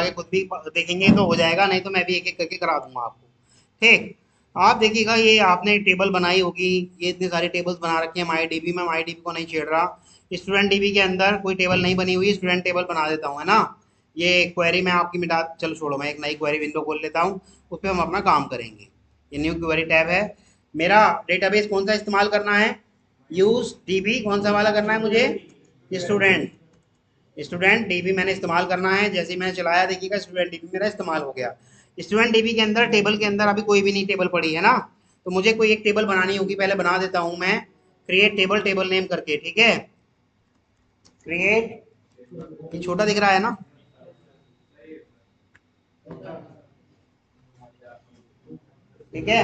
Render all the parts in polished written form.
के खुद भी देखेंगे तो हो जाएगा, नहीं तो मैं भी एक एक करके करा दूंगा आपको। ठीक। आप देखिएगा ये आपने टेबल बनाई होगी, ये इतनी सारी टेबल्स बना रखी है माई डीबी में, माई डीबी को नहीं छेड़ रहा। स्टूडेंट डीबी के अंदर कोई टेबल नहीं बनी हुई, स्टूडेंट टेबल बना देता हूँ, है ना। ये क्वेरी मैं आपकी मिटा, चलो छोड़ो, मैं एक नई क्वेरी विंडो खोल लेता हूँ, उस पर हम अपना काम करेंगे। ये न्यू क्वेरी टैब है। मेरा डेटाबेस कौन सा इस्तेमाल करना है, यूज डीबी, कौन सा वाला करना है मुझे, स्टूडेंट। स्टूडेंट डीबी मैंने इस्तेमाल करना है। जैसे ही मैंने चलाया देखिएगा स्टूडेंट डीबी मेरा इस्तेमाल हो गया। स्टूडेंट डीबी के अंदर टेबल के अंदर अभी कोई भी नहीं टेबल पड़ी है ना, तो मुझे कोई एक टेबल बनानी होगी, पहले बना देता हूं मैं, क्रिएट टेबल, टेबल नेम करके, ठीक है। क्रिएट, ये छोटा दिख रहा है ना, ठीक है।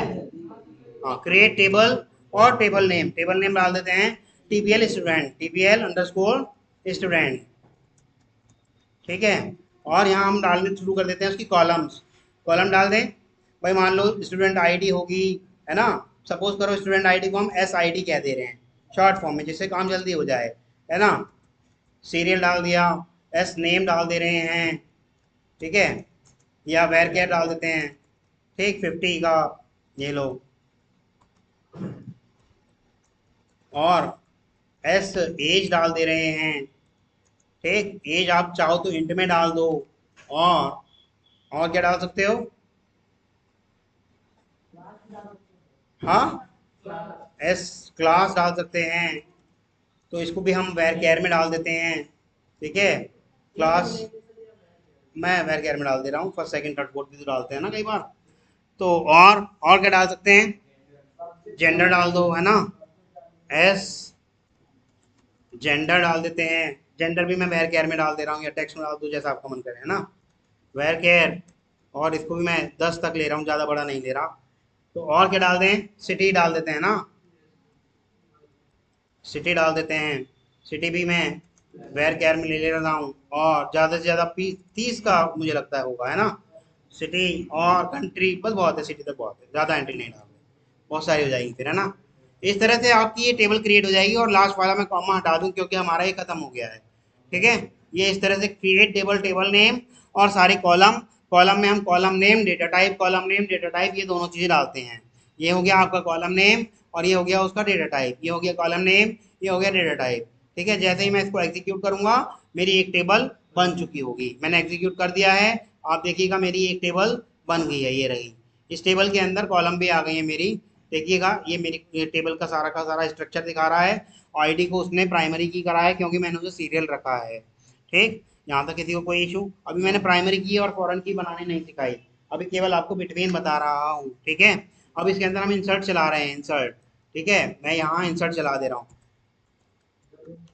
हाँ, क्रिएट टेबल और टेबल नेम डाल देते हैं TPL student, TPL underscore student, ठीक है। और यहाँ हम डालने शुरू कर देते हैं उसकी कॉलम्स, कॉलम डाल दें। भाई मान लो स्टूडेंट आईडी होगी, है ना। सपोज करो स्टूडेंट आईडी को हम एस आई डी कह दे रहे हैं शॉर्ट फॉर्म में, जिससे काम जल्दी हो जाए, है ना। सीरियल डाल दिया, एस नेम डाल दे रहे हैं, ठीक है, या वेर केयर डाल देते हैं, ठीक, 50 का, ये लो। और एस एज डाल दे रहे हैं, ठीक, एज आप चाहो तो इंट में डाल दो। और क्या डाल सकते हो, हाँ, एस क्लास डाल सकते हैं, तो इसको भी हम वेर केयर में डाल देते हैं, ठीक है। क्लास मैं वेर केयर में डाल दे रहा हूँ, फर्स्ट सेकंड थर्ड फोर्थ भी तो डालते हैं ना कई बार। तो और क्या डाल सकते हैं, जेंडर डाल दो, है ना, एस जेंडर डाल देते हैं। जेंडर भी मैं वेर केयर में डाल दे रहा हूँ, या टेक्स्ट में डाल दूँ, जैसा आपका मन करे, है ना, वेर केयर। और इसको भी मैं 10 तक ले रहा हूँ, ज़्यादा बड़ा नहीं ले रहा। तो और क्या डाल दें, सिटी डाल देते हैं ना, सिटी डाल देते हैं। सिटी भी मैं वेर केयर में ले रहा हूँ, और ज़्यादा से ज़्यादा 30 का मुझे लगता है होगा, है ना। सिटी और कंट्री बस बहुत है, सिटी तक बहुत है, ज़्यादा एंट्री नहीं डाल, बहुत सारी हो जाएगी फिर, है ना। इस तरह से आपकी ये टेबल क्रिएट हो जाएगी, और लास्ट वाला मैं कॉमा हटा दूं क्योंकि हमारा ये खत्म हो गया है, ठीक है। ये इस तरह से क्रिएट टेबल, टेबल नेम, और सारे कॉलम, कॉलम में हम column name, data type, column name, data type, ये दोनों चीज़ें डालते हैं। ये हो गया आपका कॉलम नेम, और ये हो गया उसका डेटा टाइप, ये हो गया कॉलम नेम, ये हो गया डेटा टाइप, ठीक है। जैसे ही मैं इसको एग्जीक्यूट करूंगा मेरी एक टेबल बन चुकी होगी, मैंने एग्जीक्यूट कर दिया है। आप देखिएगा मेरी एक टेबल बन गई है, ये रही। इस टेबल के अंदर कॉलम भी आ गई है मेरी, देखिएगा ये मेरी ये टेबल का सारा स्ट्रक्चर दिखा रहा है। आईडी को उसने प्राइमरी की करा है क्योंकि मैंने उसे सीरियल रखा है, ठीक। यहाँ तक किसी को कोई इशू, अभी मैंने प्राइमरी की और फॉरेन की बनानी नहीं सिखाई, अभी केवल आपको बिटवीन बता रहा हूँ, ठीक है। अब इसके अंदर हम इंसर्ट चला रहे हैं, इंसर्ट, ठीक है, मैं यहाँ इंसर्ट चला दे रहा हूँ।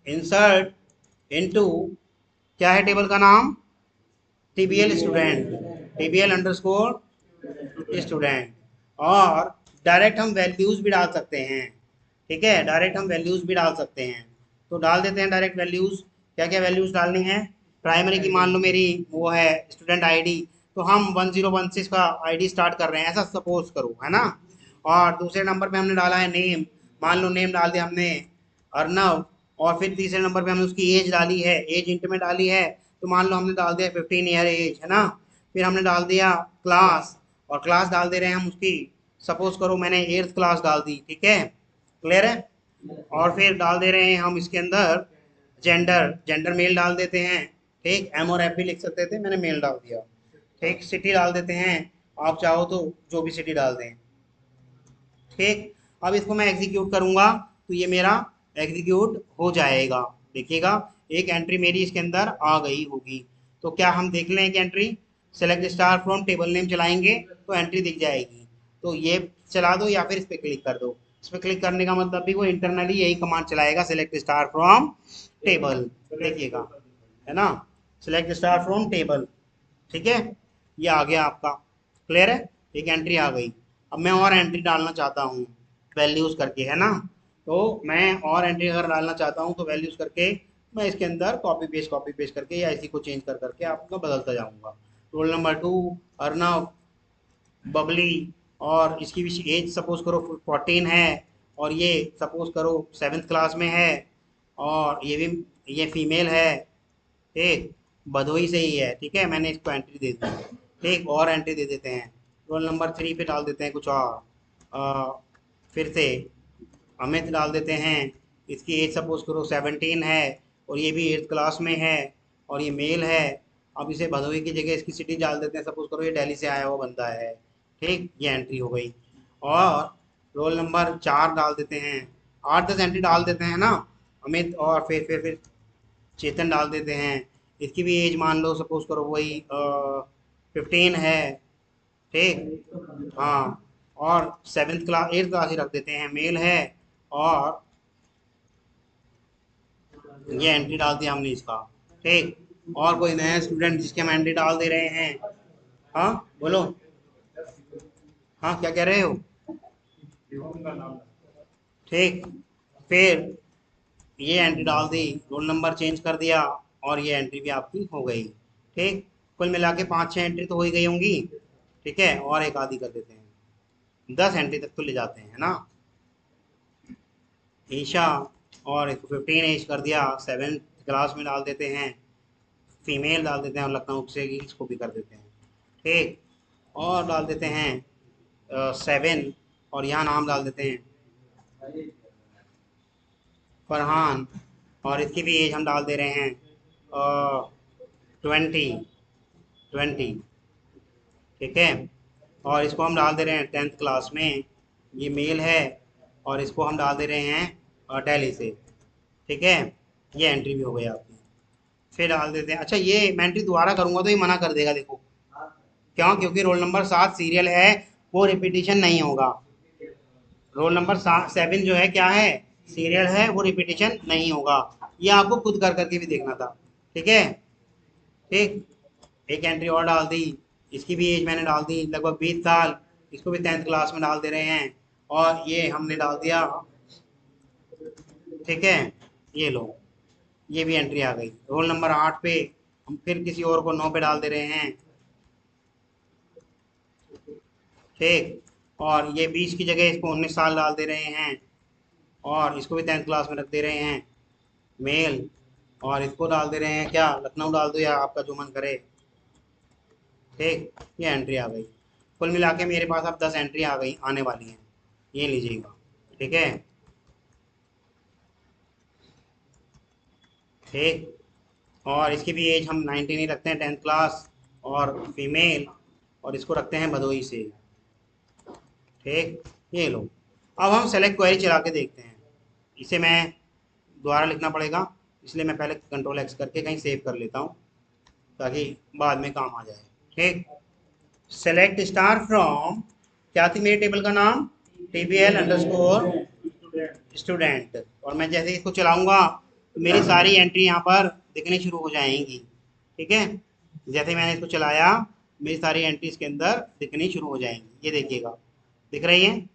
इंसर्ट इनटू, क्या है टेबल का नाम, टीबीएल स्टूडेंट, टीबीएल अंडरस्कोर स्टूडेंट। और डायरेक्ट हम वैल्यूज भी डाल सकते हैं, ठीक है, डायरेक्ट हम वैल्यूज भी डाल सकते हैं। तो डाल देते हैं डायरेक्ट वैल्यूज। क्या क्या वैल्यूज डालनी है, प्राइमरी की मान लो मेरी वो है स्टूडेंट आईडी, तो हम 1016 का आईडी स्टार्ट कर रहे हैं, ऐसा सपोज करो, है ना। और दूसरे नंबर पे हमने डाला है नेम, मान लो नेम डाल दिया हमने अर्नव। और फिर तीसरे नंबर पे हमने उसकी एज डाली है, एज इंट में डाली है, तो मान लो हमने डाल दिया 15 ईयर एज, है ना। फिर हमने डाल दिया क्लास, और क्लास डाल दे रहे हैं हम उसकी, सपोज करो मैंने 8th क्लास डाल दी, ठीक है, क्लियर है। और फिर डाल दे रहे हैं हम इसके अंदर जेंडर, जेंडर मेल डाल देते हैं, ठीक, एम और एफ भी लिख सकते थे, मैंने मेल डाल दिया, ठीक। सिटी डाल देते हैं, आप चाहो तो जो भी सिटी डाल दें, ठीक। अब इसको मैं एग्जीक्यूट करूंगा तो ये मेरा एग्जीक्यूट हो जाएगा, देखिएगा एक एंट्री मेरी इसके अंदर आ गई होगी। तो क्या हम देख लें कि entry, select star from table name चलाएंगे तो एंट्री दिख जाएगी। तो ये चला दो या फिर इस पर क्लिक कर दो, इस पर क्लिक करने का मतलब भी वो इंटरनली यही कमांड चलाएगा, सेलेक्ट स्टार फ्रॉम टेबल, देखिएगा, है ना, सेलेक्ट स्टार फ्रॉम टेबल, ठीक है। ये आ गया आपका, क्लियर है, एक एंट्री आ गई। अब मैं और एंट्री डालना चाहता हूँ वैल्यूज करके, है ना। तो मैं और एंट्री अगर डालना चाहता हूँ तो वैल्यूज करके मैं इसके अंदर कॉपी पेस्ट करके या इसी को चेंज कर करके आपका बदलता जाऊंगा। रोल नंबर 2 अर्नव, बबली, और इसकी भी एज सपोज करो 14 है, और ये सपोज करो 7th क्लास में है, और ये भी ये फीमेल है, ठीक। भदोही से ही है, ठीक है, मैंने इसको एंट्री दे दी। ठीक, और एंट्री दे देते हैं, रोल नंबर 3 पे डाल देते हैं कुछ और। फिर से अमित डाल देते हैं, इसकी एज सपोज करो 17 है, और ये भी 8th क्लास में है, और ये मेल है। अब इसे भदोही की जगह इसकी सिटी डाल देते हैं, सपोज करो ये दिल्ली से आया हुआ बंदा है। ठीक, ये एंट्री हो गई। और रोल नंबर 4 डाल देते हैं, 8-10 एंट्री डाल देते हैं ना। अमित, और फिर चेतन डाल देते हैं, इसकी भी एज मान लो सपोज करो वही 15 है। ठीक, हाँ, और 7th क्लास 8th क्लास ही रख देते हैं, मेल है। और ये एंट्री डाल दिया हमने इसका। ठीक, और कोई नया स्टूडेंट जिसके हम एंट्री डाल दे रहे हैं? हाँ बोलो, हाँ क्या कह रहे हो? ठीक, फिर ये एंट्री डाल दी, रोल नंबर चेंज कर दिया, और ये एंट्री भी आपकी हो गई। ठीक, कुल मिला के 5-6 एंट्री तो हो ही गई होंगी। ठीक है, और एक आधी कर देते हैं, 10 एंट्री तक तो ले जाते हैं, है ना। ईशा, और इसको 15 एज कर दिया, 7th क्लास में डाल देते हैं, फीमेल डाल देते हैं, और लखनऊ से इसको भी कर देते हैं। ठीक, और डाल देते हैं 7, और यहाँ नाम डाल देते हैं फरहान, और इसकी भी एज हम डाल दे रहे हैं 20। ठीक है, और इसको हम डाल दे रहे हैं 10th क्लास में, ये मेल है, और इसको हम डाल दे रहे हैं दिल्ली से। ठीक है, ये एंट्री भी हो गई आपकी। फिर डाल देते हैं, अच्छा ये मैं एंट्री दोबारा करूंगा तो ये मना कर देगा, देखो क्यों, क्योंकि रोल नंबर 7 सीरियल है, वो रिपीटिशन नहीं होगा। रोल नंबर 7 जो है क्या है, सीरियल है, वो रिपीटिशन नहीं होगा। ये आपको खुद कर करके भी देखना था। ठीक है, ठीक, एक एंट्री और डाल दी, इसकी भी एज मैंने डाल दी लगभग 20 साल, इसको भी 10th क्लास में डाल दे रहे हैं, और ये हमने डाल दिया। ठीक है, ये लो, ये भी एंट्री आ गई। रोल नंबर 8 पे हम फिर किसी और को 9 पे डाल दे रहे हैं। ठीक, और ये 20 की जगह इसको 19 साल डाल दे रहे हैं, और इसको भी 10th क्लास में रख दे रहे हैं, मेल, और इसको डाल दे रहे हैं क्या, लखनऊ डाल दो या आपका जो मन करे। ठीक, ये एंट्री आ गई। कुल मिला के मेरे पास अब 10 एंट्री आ गई, आने वाली हैं, ये लीजिएगा। ठीक है, ठीक, और इसकी भी एज हम 19 ही रखते हैं, 10th क्लास, और फीमेल, और इसको रखते हैं भदोही से। ठीक, ये लो। अब हम सेलेक्ट क्वेरी चला के देखते हैं, इसे मैं दोबारा लिखना पड़ेगा, इसलिए मैं पहले कंट्रोल X करके कहीं सेव कर लेता हूँ, ताकि बाद में काम आ जाए। ठीक, सेलेक्ट स्टार फ्रॉम, क्या थी मेरे टेबल का नाम, TBL स्टूडेंट, और मैं जैसे इसको चलाऊंगा तो मेरी सारी एंट्री यहाँ पर दिखनी शुरू हो जाएंगी। ठीक है, जैसे मैंने इसको चलाया, मेरी सारी एंट्री इसके अंदर दिखनी शुरू हो जाएंगी, ये देखिएगा, दिख रही हैं,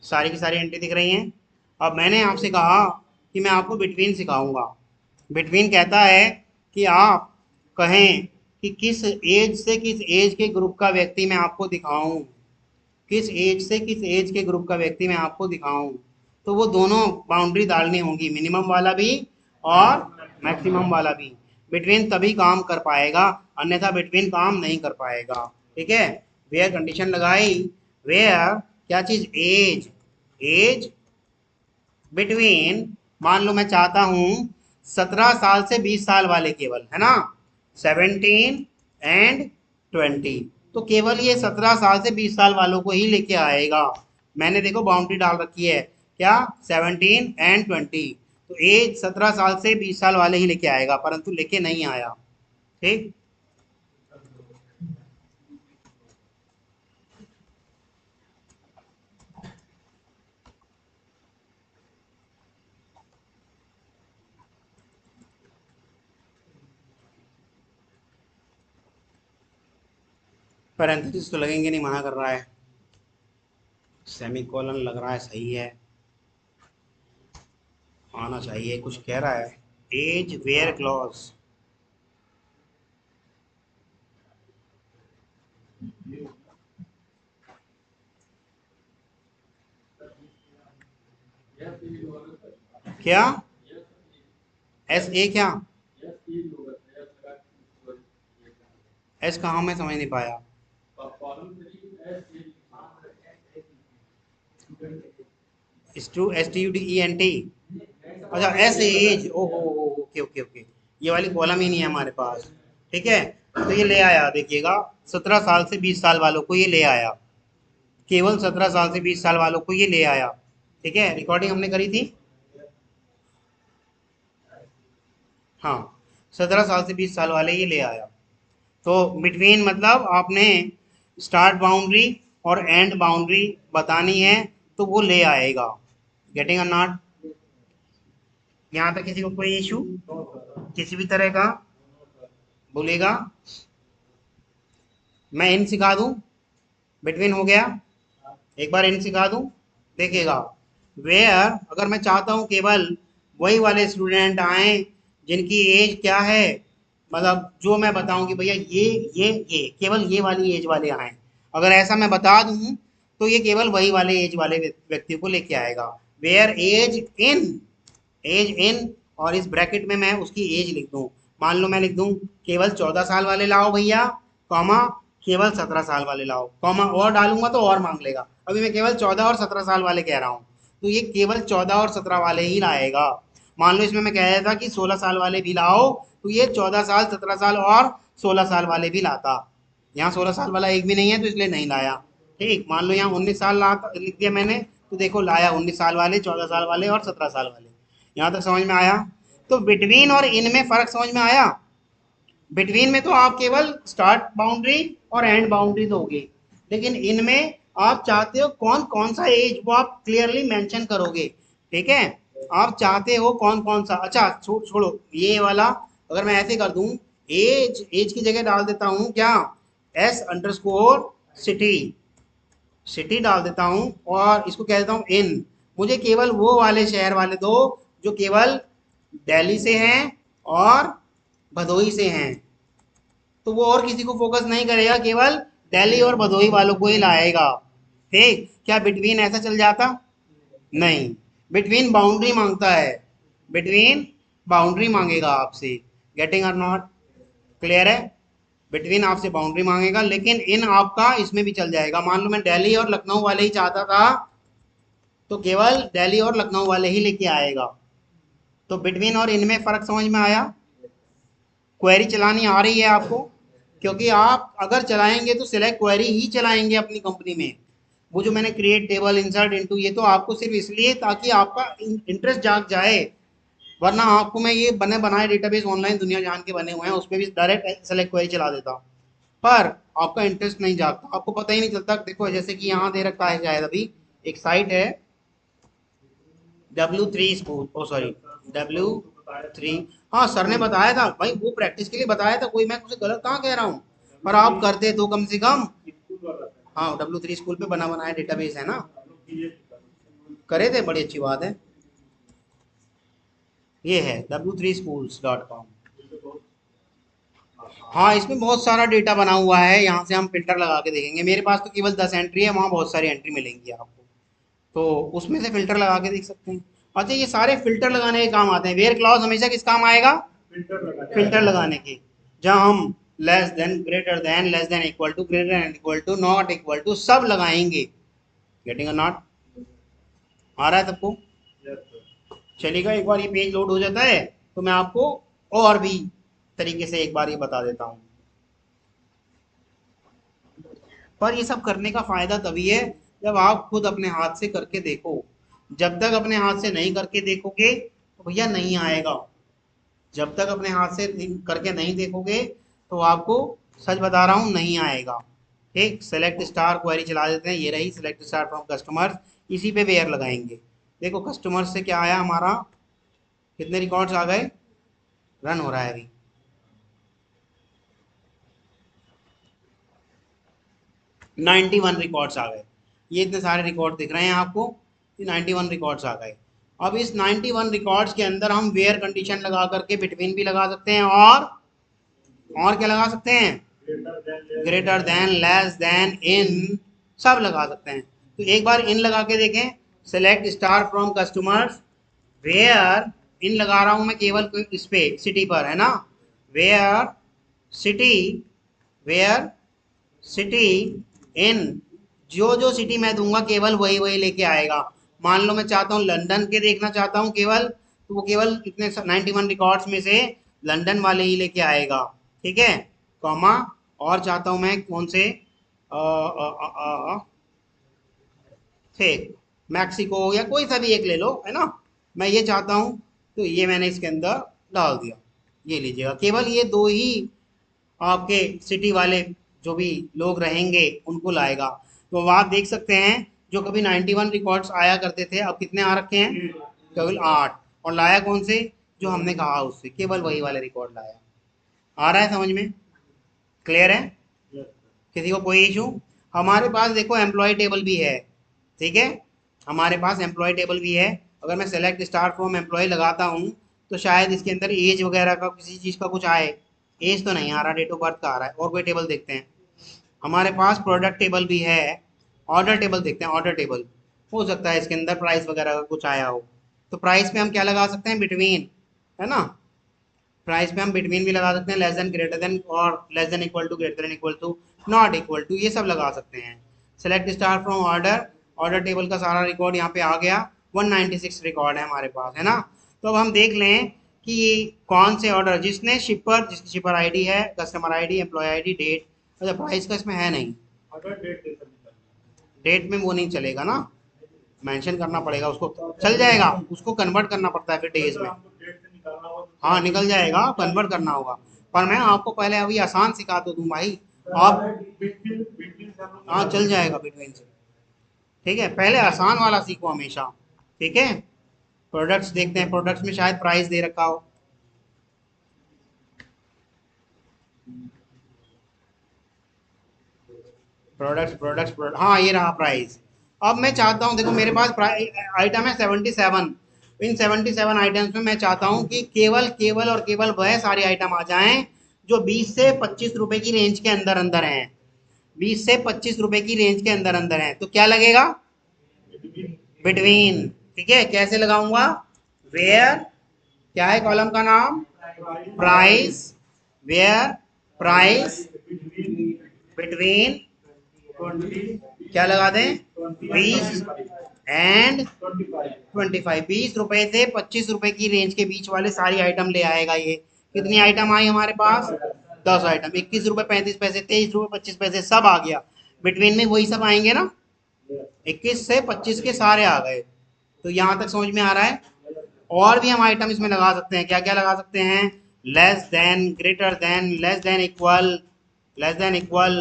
सारी की सारी एंट्री दिख रही हैं। अब मैंने आपसे कहा कि मैं आपको बिटवीन सिखाऊंगा। बिटवीन कहता है कि आप कहें कि किस एज से किस एज के ग्रुप का व्यक्ति मैं आपको दिखाऊं, किस एज से किस एज के ग्रुप का व्यक्ति मैं आपको दिखाऊं। तो वो दोनों बाउंड्री डालनी होगी, मिनिमम वाला भी और मैक्सिमम वाला भी। बिटवीन तभी काम कर पाएगा, अन्यथा बिटवीन काम नहीं कर पाएगा। ठीक है, वेयर कंडीशन लगाई, वेयर क्या चीज, एज, एज बिटवीन, मान लो मैं चाहता हूं 17 साल से 20 साल वाले केवल, है ना, 17 एंड 20, तो केवल ये 17 साल से 20 साल वालों को ही लेके आएगा। मैंने देखो बाउंड्री डाल रखी है क्या, 17 एंड 20, तो एज 17 साल से 20 साल वाले ही लेके आएगा, परंतु लेके नहीं आया। ठीक, पैरेंथेसिस तो लगेंगे नहीं, मना कर रहा है, सेमीकोलन लग रहा है सही है, आना चाहिए, कुछ कह रहा है, एज वेयर क्लॉज, क्या, SA क्या, एस कहाँ, मैं समझ नहीं पाया। STUDENT। अच्छा एस एज, ओहो, ओके ओके ओके, ये वाली कॉलम ही नहीं है हमारे पास। ठीक है, तो ये ले आया, देखिएगा 17 साल से 20 साल वालों को ये ले आया, केवल 17 साल से 20 साल वालों को ये ले आया। ठीक है, रिकॉर्डिंग हमने करी थी। हाँ, 17 साल से 20 साल वाले ये ले आया। तो बिटवीन मतलब आपने स्टार्ट बाउंड्री और एंड बाउंड्री बतानी है, तो वो ले आएगा। गेटिंग और नॉट? यहाँ तक किसी को कोई इशू किसी भी तरह का बोलेगा? मैं इन सिखा दूं, बिटवीन हो गया, एक बार इन सिखा दूं, देखिएगा। वेयर, अगर मैं चाहता हूं केवल वही वाले स्टूडेंट आए जिनकी एज क्या है, मतलब जो मैं बताऊं कि भैया ये केवल ये वाली एज वाले आए, अगर ऐसा मैं बता दूं तो ये केवल वही वाले एज वाले व्यक्ति को लेके आएगा। Where as in, as in, और इस ब्रैकेट में मैं उसकी एज लिख दूं। मान लो मैं लिख दूं केवल 14 साल वाले लाओ भैया, कॉमा केवल 17 साल वाले लाओ, कॉमा और डालूंगा तो और मांग लेगा। अभी मैं केवल 14 और 17 साल वाले कह रहा हूँ, तो ये केवल 14 और 17 वाले ही लाएगा। मान लो इसमें मैं कह रहा था कि 16 साल वाले भी लाओ, तो ये 14 साल, 17 साल और 16 साल वाले भी लाता। यहाँ 16 साल वाला एक भी नहीं है, तो इसलिए नहीं लाया। ठीक, मान लो यहाँ 19 साल लाता लिख दिया मैंने, तो देखो लाया 19 साल वाले, 14 साल वाले और 17 साल वाले। यहाँ तक समझ में आया? तो बिटवीन और इन में फर्क समझ में आया? बिटवीन में तो आप केवल स्टार्ट बाउंड्री और एंड बाउंड्री दोगे, लेकिन इनमें आप चाहते हो कौन कौन सा एज, वो आप क्लियरली मेंशन करोगे। ठीक है, आप चाहते हो कौन कौन सा। अच्छा छोड़ो ये वाला, अगर मैं ऐसे कर दूं, एज एज की जगह डाल देता हूं क्या, S_सिटी, सिटी डाल देता हूं, और इसको कह देता हूं इन। मुझे केवल वो वाले शहर वाले दो जो केवल दिल्ली से हैं और भदोही से हैं, तो वो और किसी को फोकस नहीं करेगा, केवल दिल्ली और भदोही वालों को ही लाएगा। ठीक, क्या बिटवीन ऐसा चल जाता? नहीं, बिटवीन बाउंड्री मांगता है, बिटवीन बाउंड्री मांगेगा आपसे। गेटिंग और नॉट? क्लियर है? बिटवीन आपसे बाउंड्री मांगेगा, लेकिन इन आपका इसमें भी चल जाएगा। मान लो मैं दिल्ली और लखनऊ वाले ही चाहता था, तो केवल दिल्ली और लखनऊ वाले ही लेके आएगा। तो बिटवीन और इनमें फर्क समझ में आया? क्वेरी चलानी आ रही है आपको? क्योंकि आप अगर चलाएंगे तो सिलेक्ट क्वेरी ही चलाएंगे अपनी कंपनी में। वो जो मैंने क्रिएट टेबल, इंसर्ट इनटू, ये तो आपको सिर्फ इसलिए ताकि आपका इंटरेस्ट जाग जाए, वरना आपको मैं ये बने बनाए डेटाबेस ऑनलाइन दुनिया जान के बने हुए हैं, उस पर भी डायरेक्ट सेलेक्ट क्वेरी चला देता, पर आपका इंटरेस्ट नहीं जागता, आपको पता ही नहीं चलता। देखो जैसे कि यहाँ दे रखा है शायद अभी, एक साइट है W3 स्कूल, ओ सॉरी W3, हाँ सर ने बताया था भाई, वो प्रैक्टिस के लिए बताया था, कोई मैं उसे गलत कहाँ कह रहा हूँ, पर आप करते तो कम से कम। हाँ W3 स्कूल पे बना बनाया डेटाबेस है ना, करे थे, बड़ी अच्छी बात है। ये है W3schools.com। हाँ, इसमें बहुत सारा डेटा बना हुआ है, यहाँ से हम फिल्टर लगा के देखेंगे। मेरे पास तो केवल 10 एंट्री है, वहाँ बहुत सारी एंट्री मिलेंगी आपको, तो उसमें से फिल्टर लगा के देख सकते हैं। अच्छा, ये सारे फिल्टर लगाने के काम आते हैं। वेयर क्लॉज हमेशा किस काम आएगा? फिल्टर लगाने के। जहाँ हम less than, greater than, less than equal to, greater than equal to, not equal to, सब लगाएंगे। गेटिंग और नॉट? आ रहा है सबको? चलिएगा, एक बार ये पेज लोड हो जाता है तो मैं आपको और भी तरीके से एक बार ये बता देता हूँ। पर ये सब करने का फायदा तभी है जब आप खुद अपने हाथ से करके देखो। जब तक अपने हाथ से नहीं करके देखोगे तो भैया नहीं आएगा। जब तक अपने हाथ से करके नहीं देखोगे तो आपको, सच बता रहा हूँ, नहीं आएगा। ठीक, सेलेक्ट स्टार क्वेरी चला देते हैं, ये रही सेलेक्ट स्टार फ्रॉम कस्टमर्स, इसी पे वेयर लगाएंगे। देखो कस्टमर से क्या आया हमारा, कितने रिकॉर्ड्स आ गए, रन हो रहा है अभी, 91 रिकॉर्ड्स आ गए। ये इतने सारे रिकॉर्ड दिख रहे हैं आपको, ये 91 रिकॉर्ड्स आ गए। अब इस 91 रिकॉर्ड्स के अंदर हम वेयर कंडीशन लगा करके बिटवीन भी लगा सकते हैं, और क्या लगा सकते हैं, ग्रेटर देन, लेस देन, इन, सब लगा सकते हैं। तो एक बार इन लगा के देखें, select star from customers, where, इन लगा रहा हूं मैं केवल इस पे सिटी पर, है ना, where city where city in, जो जो सिटी मैं दूंगा केवल वही वही लेके आएगा। मान लो मैं चाहता हूँ लंदन के देखना चाहता हूँ केवल, तो वो केवल इतने 91 रिकॉर्ड्स में से लंदन वाले ही लेके आएगा। ठीक है, कॉमा, और चाहता हूँ मैं कौन से थे, मैक्सिको या कोई सा भी एक ले लो, है ना, मैं ये चाहता हूँ, तो ये मैंने इसके अंदर डाल दिया। ये लीजिएगा, केवल ये दो ही आपके सिटी वाले जो भी लोग रहेंगे उनको लाएगा। तो आप देख सकते हैं जो कभी 91 रिकॉर्ड्स आया करते थे, अब कितने आ रखे हैं, केवल 8। और लाया कौन से, जो हमने कहा उससे, केवल वही वाले रिकॉर्ड लाया। आ रहा है समझ में, क्लियर है, किसी को कोई इशू। हमारे पास देखो एम्प्लॉय टेबल भी है, ठीक है, हमारे पास एम्प्लॉय टेबल भी है। अगर मैं सेलेक्ट स्टार फ्रॉम एम्प्लॉय लगाता हूँ तो शायद इसके अंदर एज वगैरह का किसी चीज़ का कुछ आए। एज तो नहीं आ रहा, डेट ऑफ बर्थ का आ रहा है। और कोई टेबल देखते हैं, हमारे पास प्रोडक्ट टेबल भी है। ऑर्डर टेबल देखते हैं, ऑर्डर टेबल हो सकता है इसके अंदर प्राइस वगैरह का कुछ आया हो। तो प्राइस पे हम क्या लगा सकते हैं, बिटवीन, है ना, प्राइस पे हम बिटवीन भी लगा सकते हैं, लेस देन, ग्रेटर देन, और less than equal to, greater than equal to, not equal to, ये सब लगा सकते हैं। Select star from order, order table का सारा रिकॉर्ड यहाँ पे आ गया। 196 रिकॉर्ड है हमारे पास, है ना। तो अब हम देख लें कि ये कौन से ऑर्डर, जिसने शिपर, जिसकी शिपर आईडी है, customer ID, employee ID, date. अच्छा, प्राइस का इसमें है नहीं, डेट में वो नहीं चलेगा ना, मेंशन करना पड़ेगा उसको, चल जाएगा, उसको कन्वर्ट करना पड़ता है फिर डेज में। हाँ निकल जाएगा, कन्वर्ट करना होगा। पर मैं आपको पहले अभी आसान सिखा तो दूं भाई, आप, हाँ चल जाएगा बिटवीन से। ठीक है, पहले आसान वाला सीखो हमेशा। ठीक है, प्रोडक्ट्स देखते हैं, प्रोडक्ट्स में शायद प्राइस दे रखा हो। प्रोडक्ट्स, हाँ ये रहा प्राइस। अब मैं चाहता हूँ, देखो मेरे पास आइटम है 77। इन 77 आइटम्स में मैं चाहता हूँ कि केवल केवल और केवल वह सारे आइटम आ जाएं जो 20 से 25 रुपए की रेंज के अंदर अंदर हैं। 20 से 25 रुपए की रेंज के अंदर अंदर हैं, तो क्या लगेगा, बिटवीन। ठीक है, कैसे लगाऊंगा, वेयर, क्या है कॉलम का नाम, प्राइस, वेयर प्राइस बिटवीन, क्या लगा दें, 20 एंड 25। 20 रुपए से 25 रुपए की रेंज के बीच वाले सारी आइटम ले आएगा ये। कितनी आइटम आई हमारे पास, 10 आइटम। 21 रुपए 35 पैसे, 23 रुपए 25 पैसे, सब आ गया। बिटवीन में वही सब आएंगे ना, 21 से 25 के सारे आ गए। तो यहाँ तक समझ में आ रहा है। और भी हम आइटम इसमें लगा सकते हैं, क्या क्या लगा सकते हैं, less than, greater than, less than equal, less than equal,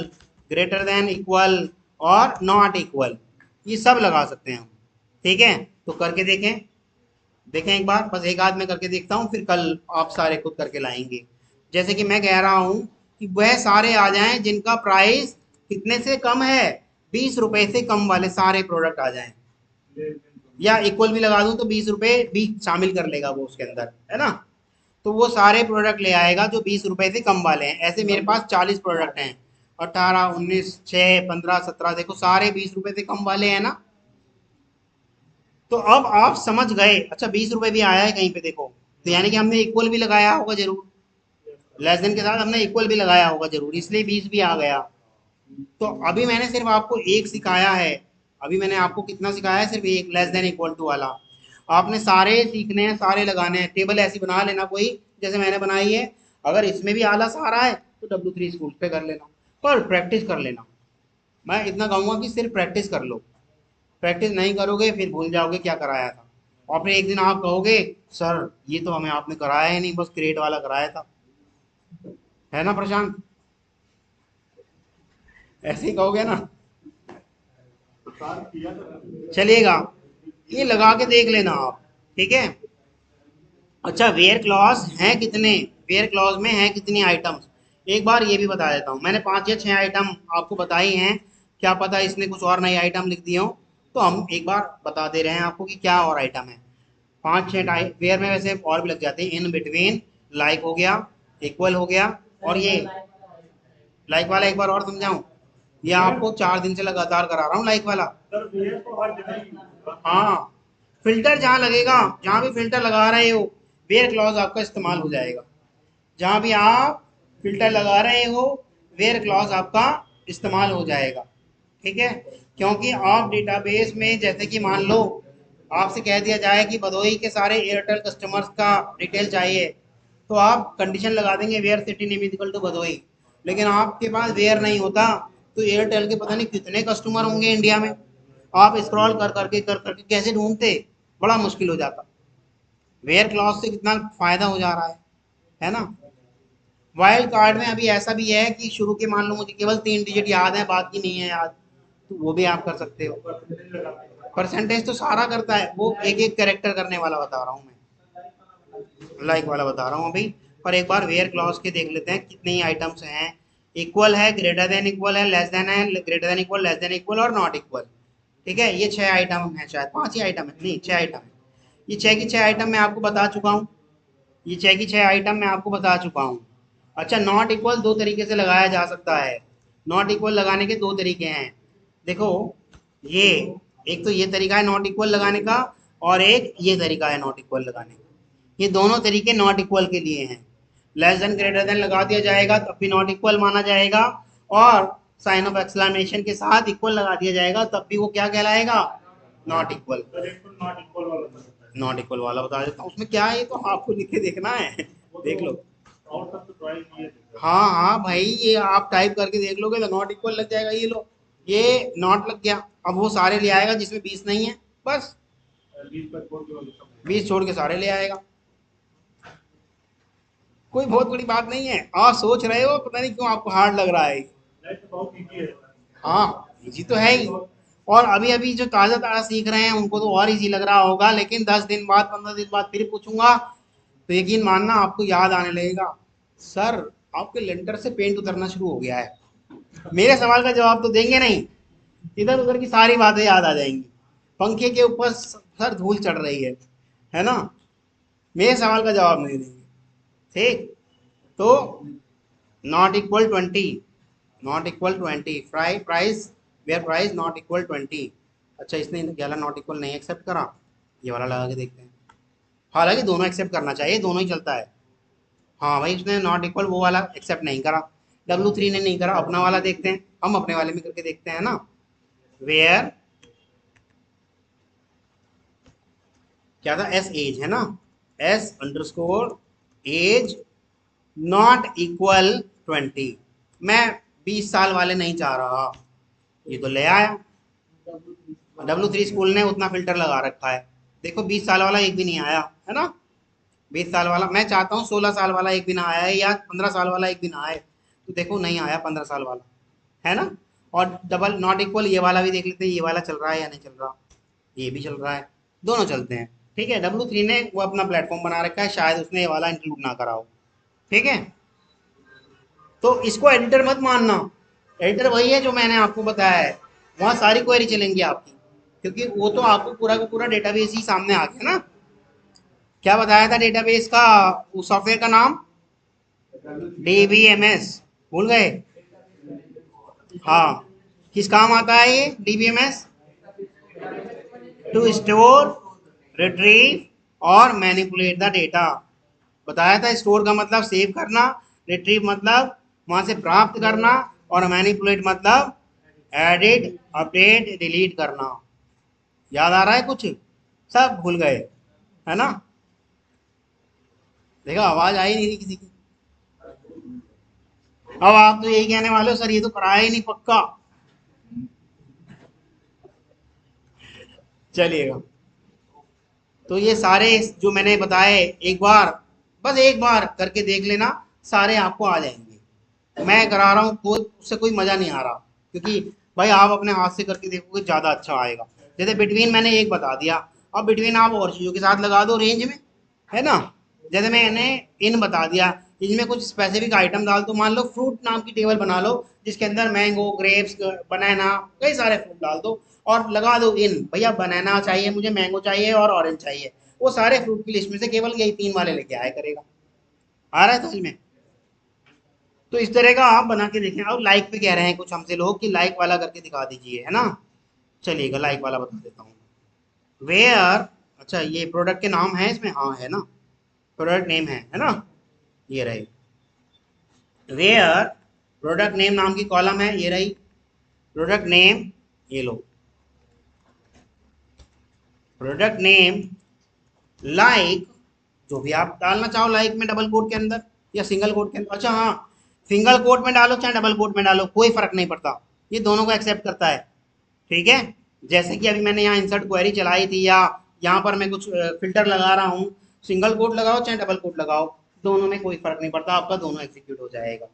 greater than equal, और नॉट इक्वल, ये सब लगा सकते हैं हम। ठीक है, तो करके देखें, देखें एक बार, बस एक आध में करके देखता हूँ, फिर कल आप सारे खुद करके लाएंगे। जैसे कि मैं कह रहा हूँ कि वह सारे आ जाएं जिनका प्राइस कितने से कम है, 20 रुपए से कम वाले सारे प्रोडक्ट आ जाएं। या इक्वल भी लगा दूं तो 20 रुपए भी शामिल कर लेगा वो उसके अंदर, है ना। तो वो सारे प्रोडक्ट ले आएगा जो 20 रुपए से कम वाले हैं। ऐसे मेरे पास 40 प्रोडक्ट हैं, 18, 19, 6, 15, 17, देखो सारे 20 रुपए से कम वाले हैं ना। तो अब आप समझ गए, अच्छा 20 रुपए भी आया है कहीं पे, देखो, तो यानी कि हमने इक्वल भी लगाया होगा जरूर, लेस देन के साथ हमने इक्वल भी लगाया होगा जरूर, इसलिए 20 भी आ गया। तो अभी मैंने सिर्फ आपको एक सिखाया है, अभी मैंने आपको कितना सिखाया है, सिर्फ एक, लेस देन इक्वल टू वाला। आपने सारे सीखने हैं, सारे लगाने हैं। टेबल ऐसी बना लेना कोई, जैसे मैंने बनाई है। अगर इसमें भी आलस आ रहा है तो W3 स्कूल पे कर लेना, पर प्रैक्टिस कर लेना। मैं इतना कहूँगा कि सिर्फ प्रैक्टिस कर लो, प्रैक्टिस नहीं करोगे फिर भूल जाओगे क्या कराया था। और फिर एक दिन आप कहोगे, सर ये तो हमें आपने कराया ही नहीं, बस क्रिएट वाला कराया था, है ना प्रशांत, ऐसे ही कहोगे ना। चलिएगा, ये लगा के देख लेना आप। ठीक है, अच्छा वेयर क्लॉज हैं कितने, वेयर क्लॉज में हैं कितनी आइटम्स, एक बार ये भी बता देता हूँ। मैंने 5 या 6 आइटम आपको बताई हैं, क्या पता इसने कुछ और नई आइटम लिख दी हो, तो हम एक बार बता दे रहे हैं आपको कि क्या और आइटम है। 5 6 टाइप वेयर में वैसे और भी लग जाते हैं, इन बिटवीन, लाइक हो गया, इक्वल हो गया, और ये लाइक वाला एक बार और समझाऊं, ये आपको 4 दिन से लगातार करा रहा हूँ लाइक वाला। हाँ, फिल्टर जहाँ लगेगा, जहाँ भी फिल्टर लगा रहे हो, वेयर क्लॉज आपका इस्तेमाल हो जाएगा। जहाँ भी आप फिल्टर लगा रहे हो वेयर क्लॉज आपका इस्तेमाल हो जाएगा। ठीक है, क्योंकि आप डेटाबेस में जैसे कि मान लो आपसे कह दिया जाए कि भदोही के सारे एयरटेल कस्टमर्स का डिटेल चाहिए, तो आप कंडीशन लगा देंगे where city name equal to Bhadohi, लेकिन आपके पास वेयर नहीं होता तो एयरटेल के पता नहीं कितने कस्टमर होंगे इंडिया में, आप स्क्रॉल कर करके कैसे ढूंढते, बड़ा मुश्किल हो जाता। वेयर क्लॉज से कितना फायदा हो जा रहा है ना। वाइल्ड कार्ड में अभी ऐसा भी है कि शुरू के मान लो मुझे केवल 3 डिजिट याद है, बाकी नहीं है याद, तो वो भी आप कर सकते हो। परसेंटेज तो सारा करता है, वो एक एक कैरेक्टर करने वाला बता रहा हूँ मैं, लाइक वाला बता रहा हूँ अभी। पर एक बार वेयर क्लॉज के देख लेते हैं कितनी आइटम्स हैं। इक्वल है, ग्रेटर देन इक्वल है, greater than equal, less than equal और नॉट इक्वल। ठीक है, ये 6 आइटम है, शायद 5 ही आइटम है, नहीं 6 आइटम है। ये 6 की 6 आइटम मैं आपको बता चुका हूँ, ये 6 की 6 आइटम मैं आपको बता चुका हूँ। अच्छा, नॉट इक्वल दो तरीके से लगाया जा सकता है। नॉट इक्वल लगाने के दो तरीके हैं, देखो ये, एक तो ये तरीका है नॉट इक्वल लगाने का, और एक ये तरीका है नॉट इक्वल लगाने का। ये दोनों तरीके नॉट इक्वल के लिए हैं। लेस देन ग्रेटर देन लगा दिया जाएगा तब भी नॉट इक्वल माना जाएगा, और साइन ऑफ एक्सक्लेमेशन के साथ इक्वल लगा दिया जाएगा तब भी वो क्या कहलाएगा, नॉट इक्वल। नॉट इक्वल वाला बता देता हूँ उसमें क्या है, ये तो आपको लिख के देखना है, देख लो। हाँ हाँ भाई, ये आप टाइप करके देख लोगे तो नॉट इक्वल लग जाएगा, ये लो, ये नॉट लग गया। अब वो सारे ले आएगा जिसमें 20 नहीं है, बस 20 छोड़ के सारे ले आएगा, कोई बहुत बड़ी बात नहीं है। आप सोच रहे हो पता नहीं क्यों आपको हार्ड लग रहा है। हाँ, इजी तो है ही, और अभी अभी जो ताज़ा ताज़ा सीख रहे हैं उनको तो और इजी लग रहा होगा, लेकिन 10 दिन बाद 15 दिन बाद फिर पूछूंगा तो यकीन मानना आपको याद आने लगेगा, सर आपके लेंटर से पेंट उतरना शुरू हो गया है। मेरे सवाल का जवाब तो देंगे नहीं, इधर उधर की सारी बातें याद आ जाएंगी, पंखे के ऊपर सर धूल चढ़ रही है ना, मेरे सवाल का जवाब नहीं देंगे। ठीक, तो not equal 20, not equal 20 price, where price not equal 20। अच्छा, इसने गैला नॉट इक्वल नहीं एक्सेप्ट करा, ये वाला लगा के देखते हैं। हालांकि दोनों एक्सेप्ट करना चाहिए, दोनों ही चलता है। हाँ भाई, उसने नॉट इक्वल वो वाला एक्सेप्ट नहीं करा, W3 ने नहीं करा, अपना वाला देखते हैं, हम अपने वाले में करके देखते हैं ना। वेयर क्या था, एस एज है ना, S underscore as not equal 20। मैं 20 साल वाले नहीं चाह रहा, ये तो ले आया। W3 स्कूल ने उतना फिल्टर लगा रखा है, देखो 20 साल वाला एक भी नहीं आया है ना। 20 साल वाला मैं चाहता हूँ, 16 साल वाला एक भी ना आया है, या 15 साल वाला एक भी ना आए, तो देखो नहीं आया 15 साल वाला, है ना। और डबल नॉट इक्वल ये वाला भी देख लेते हैं, ये वाला चल रहा है या नहीं चल रहा, ये भी चल रहा है, दोनों चलते हैं। ठीक है, W3 ने वो अपना प्लेटफॉर्म बना रखा है, शायद उसने ये वाला इंक्लूड ना करा हो। ठीक है, तो इसको एडिटर मत मानना, एडिटर वही है जो मैंने आपको बताया है, वहाँ सारी क्वेरी चलेंगी आपकी, क्योंकि वो तो आपको पूरा का पूरा डेटाबेस ही सामने आ गया ना। क्या बताया था डेटाबेस का, उस सॉफ्टवेयर का नाम, DBMS, भूल गए। हाँ, किस काम आता है ये DBMS, टू स्टोर, रिट्रीव और मैनिपुलेट द डेटा। बताया था, स्टोर का मतलब सेव करना, रिट्रीव मतलब वहां से प्राप्त करना, और मैनिपुलेट मतलब एडिट अपडेट डिलीट करना। याद आ रहा है कुछ, सब भूल गए, है ना। देखो आवाज आई नहीं रही किसी की, अब आप तो यही कहने वाले हो सर ये तो कराया ही नहीं पक्का। चलिएगा, तो ये सारे जो मैंने बताए एक बार, बस एक बार करके देख लेना, सारे आपको आ जाएंगे। मैं करा रहा हूँ, कोई उससे कोई मजा नहीं आ रहा, क्योंकि भाई आप अपने हाथ से करके देखोगे ज्यादा अच्छा आएगा। जैसे बिटवीन मैंने एक बता दिया, अब बिटवीन आप और चीजों के साथ लगा दो रेंज में, है ना। जैसे मैंने इन बता दिया, इनमें कुछ स्पेसिफिक आइटम डाल दो, मान लो फ्रूट नाम की टेबल बना लो जिसके अंदर मैंगो, ग्रेप्स, बनाना, कई सारे फ्रूट डाल दो, और लगा दो इन, भैया बनाना चाहिए मुझे, मैंगो चाहिए और ऑरेंज चाहिए, वो सारे फ्रूट की लिस्ट में से केवल यही 3 वाले लेके आया करेगा। आ रहा है समझ में। तो इस तरह का आप बना के देखें। अब लाइक पे कह रहे हैं कुछ हमसे लोग कि लाइक वाला करके दिखा दीजिए, है ना। चलिएगा, लाइक वाला बता देता हूँ। वेयर, अच्छा ये प्रोडक्ट के नाम है इसमें, हाँ है ना, प्रोडक्ट नेम है ना, ये रहे। वेयर प्रोडक्ट नेम नाम की कॉलम है, ये रही प्रोडक्ट नेम, ये लो प्रोडक्ट नेम लाइक, जो भी आप डालना चाहो लाइक में डबल कोट के अंदर या सिंगल कोट के अंदर। अच्छा हाँ, सिंगल कोट में डालो चाहे डबल कोट में डालो कोई फर्क नहीं पड़ता, ये दोनों को एक्सेप्ट करता है। ठीक है, जैसे कि अभी मैंने यहाँ इंसर्ट क्वेरी चलाई थी या यहाँ पर मैं कुछ फिल्टर लगा रहा हूँ, सिंगल कोट लगाओ चाहे डबल कोट लगाओ, दोनों में कोई फर्क नहीं पड़ता, आपका दोनों एग्जीक्यूट हो जाएगा।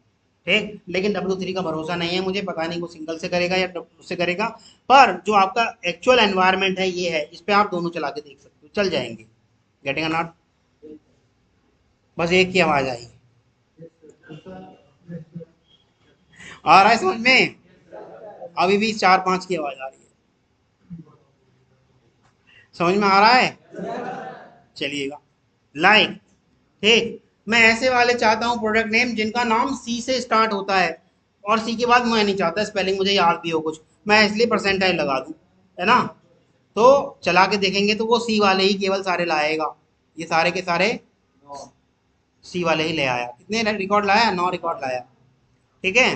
ठीक, लेकिन W3 का भरोसा नहीं है मुझे, पता नहीं वो सिंगल से करेगा या उससे करेगा, पर जो आपका एक्चुअल एनवायरनमेंट है ये है, इस पे आप दोनों चला के देख सकते हो, चल जाएंगे। गेटिंग नॉट, बस एक की आवाज आई, आ रहा है समझ में? अभी भी 4-5 की आवाज आ रही है, समझ में आ रहा है? चलिएगा, लाइक, ठीक, मैं ऐसे वाले चाहता हूँ प्रोडक्ट नेम जिनका नाम सी से स्टार्ट होता है, और सी के बाद मैं नहीं चाहता स्पेलिंग मुझे याद भी हो कुछ, मैं इसलिए परसेंटाइल लगा दूँ, है ना? तो चला के देखेंगे तो वो सी वाले ही केवल सारे लाएगा, ये सारे के सारे सी वाले ही ले आया। कितने रिकॉर्ड लाया? 9 रिकॉर्ड लाया। ठीक है,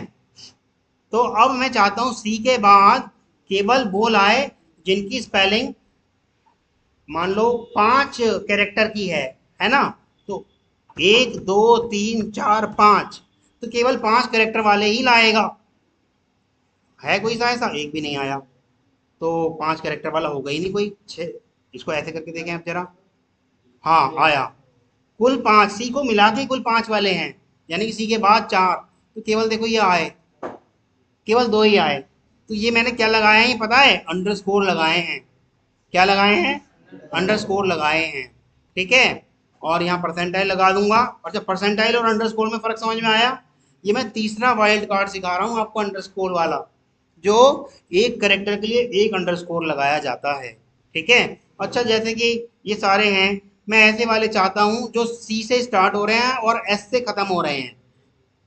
तो अब मैं चाहता हूँ सी के बाद केवल वो लाए जिनकी स्पेलिंग मान लो 5 कैरेक्टर की है ना? तो 1 2 3 4 5, तो केवल 5 कैरेक्टर वाले ही लाएगा। है कोई सा ऐसा? एक भी नहीं आया, तो 5 कैरेक्टर वाला होगा ही नहीं कोई। 6, इसको ऐसे करके देखें आप जरा, हाँ आया, कुल 5, सी को मिला के कुल 5 वाले हैं, यानी कि सी के बाद 4, तो केवल देखो ये आए, केवल 2 ही आए। तो ये मैंने क्या लगाए हैं पता है? अंडरस्कोर लगाए हैं। क्या लगाए हैं? अंडरस्कोर लगाए हैं। ठीक है, और यहाँ परसेंटाइल लगा दूंगा, और जब परसेंटाइल और अंडरस्कोर में फर्क समझ में आया, ये मैं तीसरा वाइल्ड कार्ड सिखा रहा हूँ आपको, अंडरस्कोर वाला, जो एक करेक्टर के लिए एक अंडरस्कोर लगाया जाता है। ठीक है, अच्छा जैसे कि ये सारे हैं, मैं ऐसे वाले चाहता हूँ जो सी से स्टार्ट हो रहे हैं और एस से खत्म हो रहे हैं,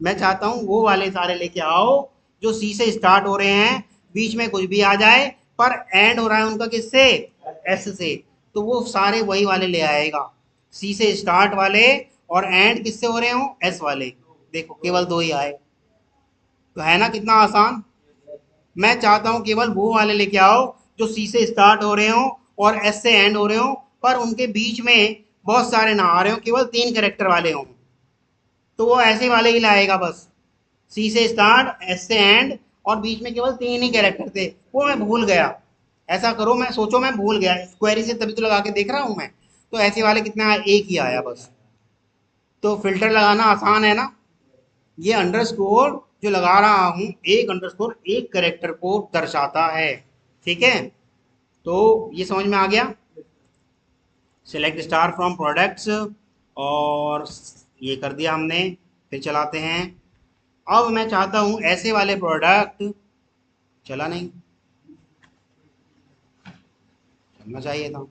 मैं चाहता हूँ वो वाले सारे लेके आओ जो सी से स्टार्ट हो रहे हैं, बीच में कुछ भी आ जाए पर एंड हो रहा है उनका किससे? एस से, तो वो सारे वही वाले ले आएगा, सी से स्टार्ट वाले और एंड किससे हो रहे हो? एस वाले। देखो केवल 2 ही आए, तो है ना कितना आसान? मैं चाहता हूँ केवल वो वाले लेके आओ जो सी से स्टार्ट हो रहे हो और एस से एंड हो रहे हो, पर उनके बीच में बहुत सारे ना आ रहे हो, केवल 3 कैरेक्टर वाले हों, तो वो ऐसे वाले ही लाएगा बस, सी से स्टार्ट एस से एंड, और बीच में केवल 3 ही कैरेक्टर थे, वो मैं भूल गया। ऐसा करो, मैं सोचो मैं भूल गया क्वेरी से, तभी तो लगा के देख रहा हूँ मैं, तो ऐसे वाले कितने आए? एक ही आया बस। तो फिल्टर लगाना आसान है ना? ये अंडरस्कोर जो लगा रहा हूँ, एक अंडरस्कोर एक कैरेक्टर को दर्शाता है। ठीक है, तो ये समझ में आ गया? सिलेक्ट स्टार फ्रॉम प्रोडक्ट्स, और ये कर दिया हमने, फिर चलाते हैं। अब मैं चाहता हूँ ऐसे वाले प्रोडक्ट, चला नहीं, चलना चाहिए था।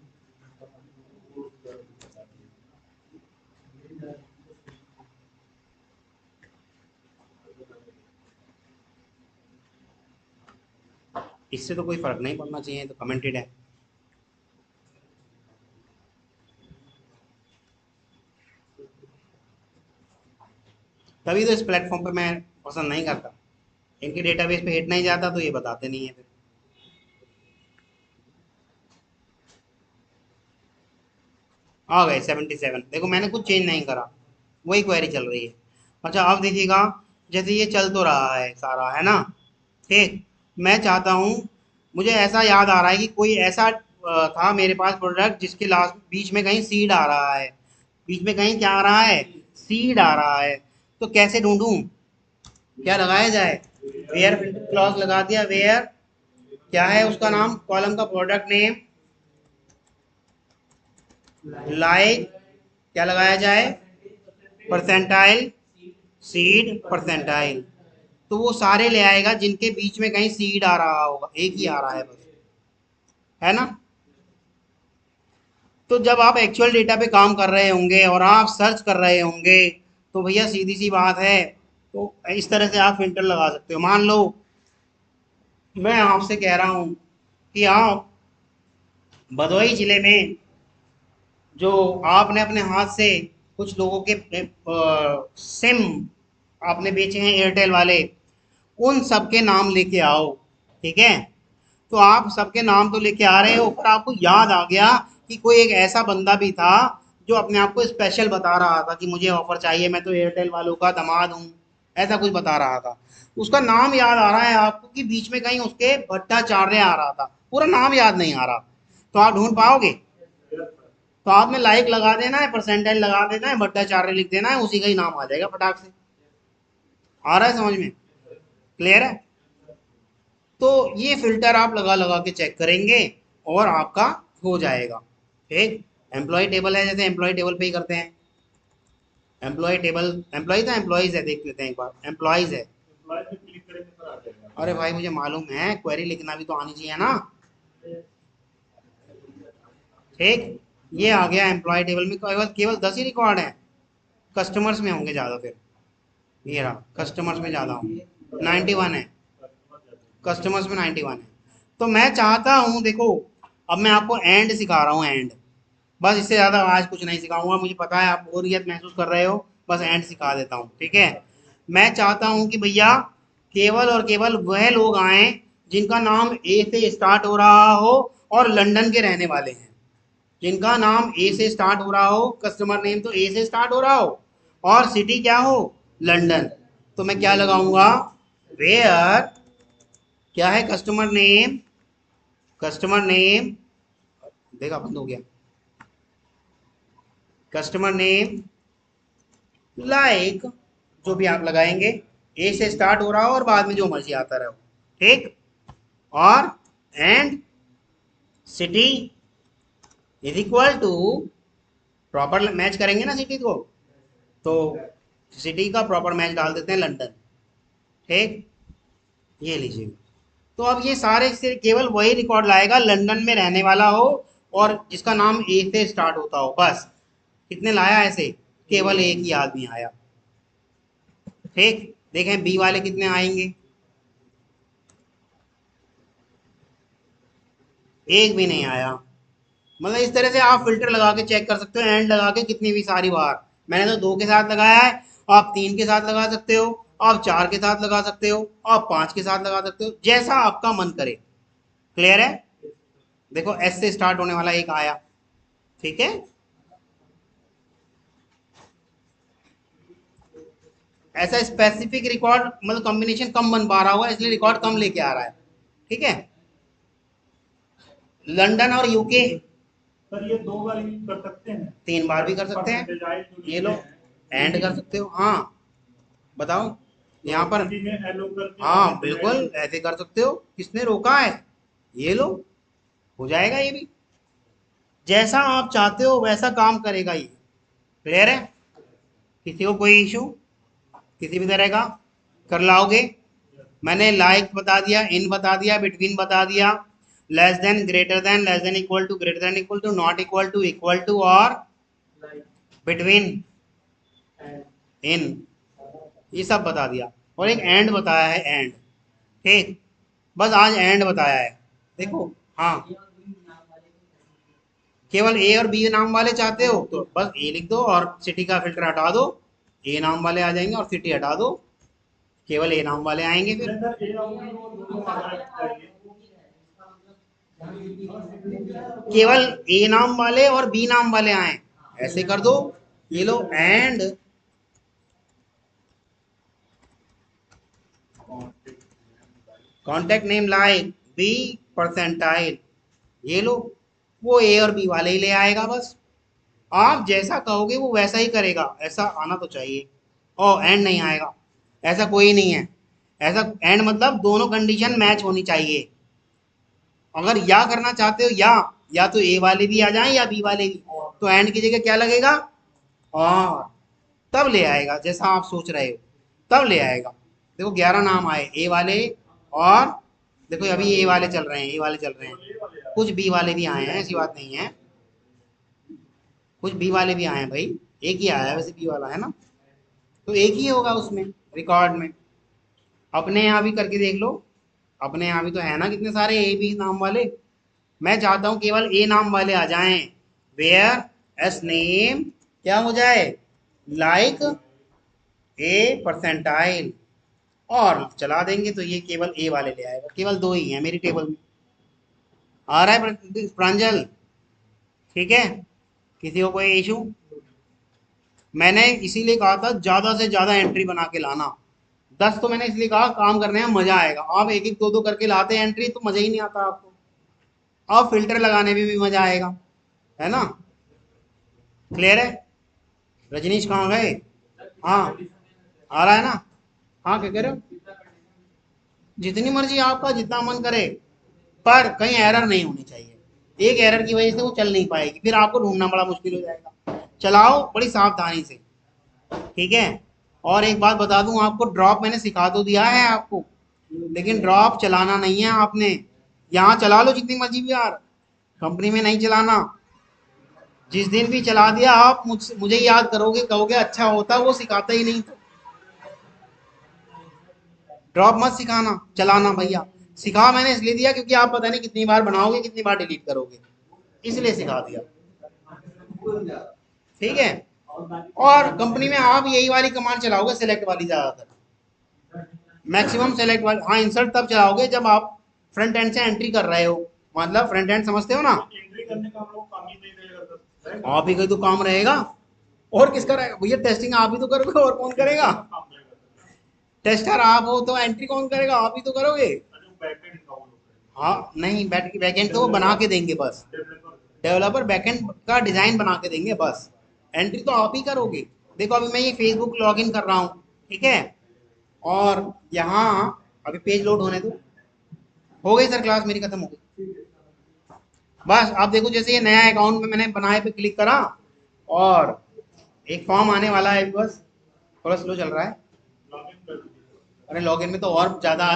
इससे तो कोई फर्क नहीं पड़ना चाहिए, तो कमेंटेड है। तभी तो इस प्लेटफॉर्म पे मैं पसंद नहीं करता, इनके डेटाबेस पे हिट नहीं जाता तो ये बताते नहीं है फिर। आ गए 77, देखो मैंने कुछ चेंज नहीं करा, वही क्वेरी चल रही है। अच्छा अब देखिएगा, जैसे ये चल तो रहा है सारा, है ना? ठीक, मैं चाहता हूँ, मुझे ऐसा याद आ रहा है कि कोई ऐसा था मेरे पास प्रोडक्ट जिसके लास्ट बीच में कहीं सीड आ रहा है, बीच में कहीं क्या आ रहा है? सीड आ रहा है, तो कैसे ढूंढूं? क्या लगाया जाए? वेयर फिल्टर क्लॉज लगा दिया, वेयर क्या है उसका नाम, कॉलम का प्रोडक्ट नेम, लाइक क्या लगाया जाए? परसेंटाइल, सीड परसेंटाइल, तो वो सारे ले आएगा जिनके बीच में कहीं सीड आ रहा होगा, एक ही आ रहा है बस, है ना? तो जब आप एक्चुअल डेटा पे काम कर रहे होंगे और आप सर्च कर रहे होंगे, तो भैया सीधी सी बात है, तो इस तरह से आप फिल्टर लगा सकते हो। मान लो मैं आपसे कह रहा हूँ कि आप भदोही जिले में, जो आपने अपने हाथ से कुछ लोगों के सिम आपने बेचे हैं एयरटेल वाले, उन सबके नाम लेके आओ। ठीक है, तो आप सबके नाम तो लेके आ रहे हो, पर आपको याद आ गया कि कोई एक ऐसा बंदा भी था जो अपने आप को स्पेशल बता रहा था कि मुझे ऑफर चाहिए, मैं तो एयरटेल वालों का दामाद हूँ, ऐसा कुछ बता रहा था। उसका नाम याद आ रहा है आपको कि बीच में कहीं उसके भट्टाचार्य आ रहा था, पूरा नाम याद नहीं आ रहा, तो आप ढूंढ पाओगे? तो आपने लाइक लगा देना है, परसेंटाइल लगा देना है, भट्टाचार्य लिख देना है, उसी का ही नाम आ जाएगा फटाक से। आ रहा है समझ में? क्लियर है? तो ये फिल्टर आप लगा लगा के चेक करेंगे और आपका हो जाएगा। ठीक, एम्प्लॉय टेबल है, जैसे एम्प्लॉय टेबल पे ही करते हैं। एम्प्लॉय टेबल, एम्प्लॉय था एम्प्लॉयज है, देख लेते हैं एक बार। एम्प्लॉयज है, अरे भाई मुझे मालूम है, क्वेरी लिखना भी तो आनी चाहिए ना। ठीक, ये आ गया एम्प्लॉय टेबल में, केवल केवल 10 ही रिकॉर्ड है। कस्टमर्स में होंगे ज़्यादा फिर, ये रहा कस्टमर्स में ज़्यादा होंगे, 91 है, कस्टमर्स में 91 है। तो मैं चाहता हूँ, देखो अब मैं आपको एंड सिखा रहा हूँ, एंड, बस इससे ज़्यादा आज कुछ नहीं सिखाऊंगा, मुझे पता है आप बोरियत महसूस कर रहे हो, बस एंड सिखा देता हूँ। ठीक है, मैं चाहता हूँ कि भैया केवल और केवल वह लोग आए जिनका नाम ए से स्टार्ट हो रहा हो और लंदन के रहने वाले हैं। जिनका नाम ए से स्टार्ट हो रहा हो, कस्टमर नेम तो ए से स्टार्ट हो रहा हो और सिटी क्या हो, लंदन। तो मैं क्या लगाऊंगा, वेयर, क्या है कस्टमर नेम, कस्टमर नेम, देखा बंद हो गया, कस्टमर नेम लाइक, जो भी आप लगाएंगे ए से स्टार्ट हो रहा हो और बाद में जो मर्जी आता रहो। ठीक, और and city is equal to, proper match करेंगे ना सिटी को, तो सिटी का प्रॉपर मैच डाल देते हैं लंदन। ठीक, ये लीजिए। तो अब ये सारे से केवल वही रिकॉर्ड लाएगा लंदन में रहने वाला हो और जिसका नाम ए से स्टार्ट होता हो, बस। कितने लाया ऐसे, केवल एक ही आदमी आया। ठीक, देखें बी वाले कितने आएंगे, एक भी नहीं आया। मतलब इस तरह से आप फिल्टर लगा के चेक कर सकते हो, एंड लगा के कितनी भी सारी बार। मैंने तो 2 के साथ लगाया है, आप 3 के साथ लगा सकते हो, आप 4 के साथ लगा सकते हो, आप 5 के साथ लगा सकते हो, जैसा आपका मन करे। क्लियर है? देखो एस से स्टार्ट होने वाला एक आया। ठीक है, ऐसा स्पेसिफिक रिकॉर्ड मतलब कॉम्बिनेशन कम बन पा रहा होगा, इसलिए रिकॉर्ड कम लेके आ रहा है। ठीक है, लंदन और यूके, सर ये 2 बार यूज कर सकते हैं, 3 बार भी कर सकते हैं, ये लो एंड कर सकते हो। हाँ बताओ, यहाँ पर, सिटी में एलो करके हाँ बिल्कुल ऐसे कर सकते हो, किसने रोका है, ये लो, हो जाएगा ये भी। जैसा आप चाहते हो वैसा काम करेगा ये। क्लियर है? किसी को कोई इशू किसी भी तरह का, कर लाओगे? मैंने लाइक बता दिया, इन बता दिया, बिटवीन बता दिया, less than, greater than, less than equal to, greater than equal to, not equal to और बिटवीन, इन, ये सब बता दिया। और एक एंड बताया है, एंड। ठीक, बस आज एंड बताया है। देखो, हाँ, केवल ए और बी नाम वाले चाहते हो तो बस ए लिख दो और सिटी का फिल्टर हटा दो, ए नाम वाले आ जाएंगे और सिटी हटा दो, केवल ए नाम वाले आएंगे फिर। सर ए और बी वो दोनों आ जाने चाहिए। केवल ए नाम वाले और बी नाम वाले आए, ऐसे कर दो। ये लो and contact name like B percentile, ये लो, वो ए और बी वाले ही ले आएगा बस। आप जैसा कहोगे वो वैसा ही करेगा, ऐसा आना तो चाहिए। ओ एंड नहीं आएगा, ऐसा कोई नहीं है। ऐसा एंड मतलब दोनों कंडीशन मैच होनी चाहिए। अगर या करना चाहते हो या तो ए वाले भी आ जाएं या बी वाले भी, तो एंड की जगह क्या लगेगा, और, तब ले आएगा जैसा आप सोच रहे हो, तब ले आएगा। देखो 11 नाम आए ए वाले, और देखो अभी ए वाले चल रहे हैं, ए वाले चल रहे हैं, कुछ बी वाले भी आए हैं, ऐसी बात नहीं है, कुछ बी वाले भी आए हैं भाई। एक ही आया है वैसे बी वाला, है ना, तो एक ही होगा उसमें रिकॉर्ड में। अपने यहाँ भी करके देख लो, अपने यहाँ भी तो है ना कितने सारे ए बी नाम वाले। मैं चाहता हूँ केवल ए नाम वाले आ जाएं, वेयर एस नेम क्या हो जाए, लाइक ए परसेंटाइल, और चला देंगे तो ये केवल ए वाले ले आएगा। केवल दो ही हैं मेरी टेबल में। आ रहा है प्रांजल? ठीक है, किसी को कोई इशू? मैंने इसीलिए कहा था ज्यादा से ज्यादा एंट्री बना के लाना। 10 तो मैंने इसलिए कहा काम करने में मजा आएगा। आप एक एक दो दो करके लाते हैं एंट्री तो मजा ही नहीं आता आपको। और फिल्टर लगाने में भी मजा आएगा, है ना? क्लियर है? रजनीश कहाँ गए? हाँ, आ रहा है ना? हाँ, क्या कह रहे हो? जितनी मर्जी आपका जितना मन करे, पर कहीं एरर नहीं होनी चाहिए। एक एरर की वजह से वो चल नहीं पाएगी, फिर आपको ढूंढना बड़ा मुश्किल हो जाएगा। चलाओ बड़ी सावधानी से, ठीक है? और एक बात बता दूं आपको, ड्रॉप मैंने सिखा तो दिया है आपको, लेकिन ड्रॉप चलाना नहीं है आपने। यहाँ चला लो जितनी मर्जी भी यार, कंपनी में नहीं चलाना। जिस दिन भी चला दिया आप मुझे याद करोगे, कहोगे अच्छा होता वो सिखाता ही नहीं। तो ड्रॉप मत सिखाना, चलाना भैया। सिखा मैंने इसलिए दिया क्योंकि आप पता नहीं कितनी बार बनाओगे, कितनी बार डिलीट करोगे, इसलिए सिखा दिया। ठीक है? और कंपनी में आप यही वाली कमांड चलाओगे, सेलेक्ट वाली ज्यादातर, मैक्सिमम सेलेक्ट वाली। हाँ, इंसर्ट तब चलाओगे जब आप फ्रंट एंड से एंट्री कर रहे हो, मतलब फ्रंट एंड समझते हो ना? एंट्री करने का हम लोग काम ही नहीं रहेगा सर। आप ही का तो काम रहेगा, और किसका रहेगा भैया? टेस्टिंग आप ही तो करोगे, और कौन करेगा? काम रहेगा सर। टेस्टर आप हो तो एंट्री कौन करेगा? आप ही तो करोगे। जो बैकएंड का वो लोग हाँ नहीं, बैकएंड तो वो बना के देंगे बस। डेवलपर। डेवलपर बैकएंड का डिजाइन बना के देंगे बस, एंट्री तो आप ही करोगे। देखो अभी मैं ये फेसबुक लॉगिन कर रहा हूँ, ठीक है? और यहाँ अभी पेज लोड होने दो। हो गई सर, क्लास मेरी खत्म हो गई। बस आप देखो, जैसे ये नया अकाउंट में मैंने बनाए पे क्लिक करा और एक फॉर्म आने वाला है। बस थोड़ा स्लो चल रहा है। लॉगिन कर दीजिए। अरे लॉगिन में तो और ज़्यादा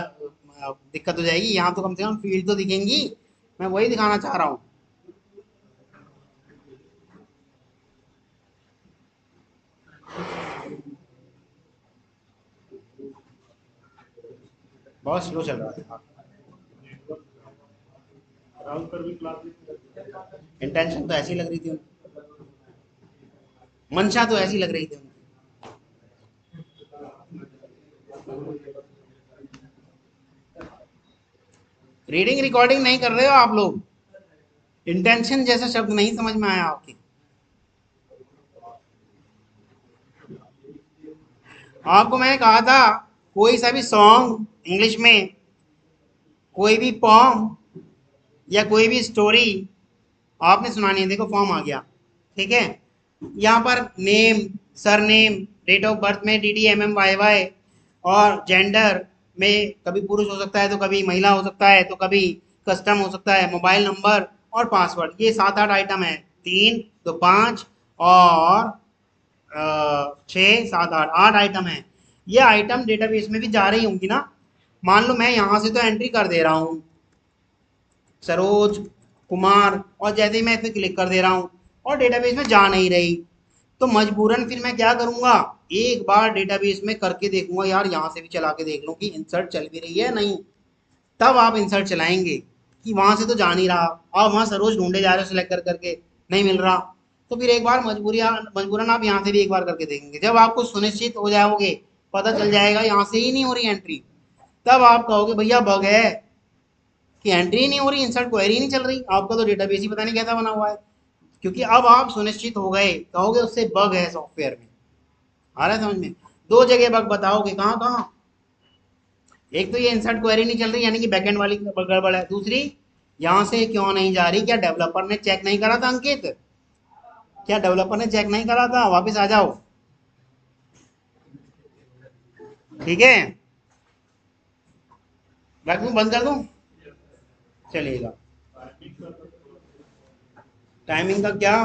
दिक्कत हो जाएगी। यहाँ तो कम से कम फील्ड तो दिखेंगी, मैं वही दिखाना चाह रहा हूँ। बहुत स्लो चल रहा है। राहुल पर भी क्लास। इंटेंशन तो ऐसी लग रही थी उनकी, मंशा तो ऐसी लग रही थी उनकी। रीडिंग रिकॉर्डिंग नहीं कर रहे हो आप लोग? इंटेंशन जैसा शब्द नहीं समझ में आया आपकी? आपको मैंने कहा था कोई सा भी सॉन्ग इंग्लिश में, कोई भी पॉम या कोई भी स्टोरी आपने सुनानी है। देखो फॉर्म आ गया, ठीक है? यहाँ पर name, surname, date of birth में D D M M Y Y, और जेंडर में कभी पुरुष हो सकता है तो कभी महिला हो सकता है तो कभी कस्टम हो सकता है, मोबाइल नंबर और पासवर्ड। ये 7-8 आइटम है। 3 तो 5 और 6 7 8 आइटम है। ये आइटम डेटाबेस में भी जा रही होंगी ना? मान लो मैं यहाँ से तो एंट्री कर दे रहा हूँ सरोज कुमार, और जैसे ही मैं इस पर क्लिक कर दे रहा हूँ और डेटाबेस में जा नहीं रही, तो मजबूरन फिर मैं क्या करूँगा, एक बार डेटाबेस में करके देखूंगा यार, यहाँ से भी चला के देख लूँ कि इंसर्ट चल भी रही है नहीं। तब आप इंसर्ट चलाएंगे कि वहाँ से तो जा नहीं रहा, आप वहाँ सरोज ढूंढे जा रहे हो सिलेक्ट कर करके, नहीं मिल रहा। तो फिर एक बार मजबूरन आप यहाँ से भी एक बार करके देखेंगे। जब आपको सुनिश्चित हो जाओगे, पता चल जाएगा यहाँ से ही नहीं हो रही एंट्री, तब आप कहोगे भैया बग है कि एंट्री नहीं हो रही, इंसर्ट क्वेरी नहीं चल रही, आपका तो डेटाबेस ही पता नहीं कैसा बना हुआ है। क्योंकि अब आप सुनिश्चित हो गए, कहोगे उससे बग है सॉफ्टवेयर में। आ रहा है समझ में? दो जगह बग बताओगे, कहाँ कहाँ? एक तो ये इंसर्ट क्वेरी नहीं चल रही यानी कि बैकएंड वाली गड़बड़ है। दूसरी, यहाँ से क्यों नहीं जा रही? क्या डेवलपर ने चेक नहीं करा था अंकित? क्या डेवलपर ने चेक नहीं करा था? वापस आ जाओ, ठीक है? रख दूं, बंद कर दूं? चलिएगा। टाइमिंग का क्या?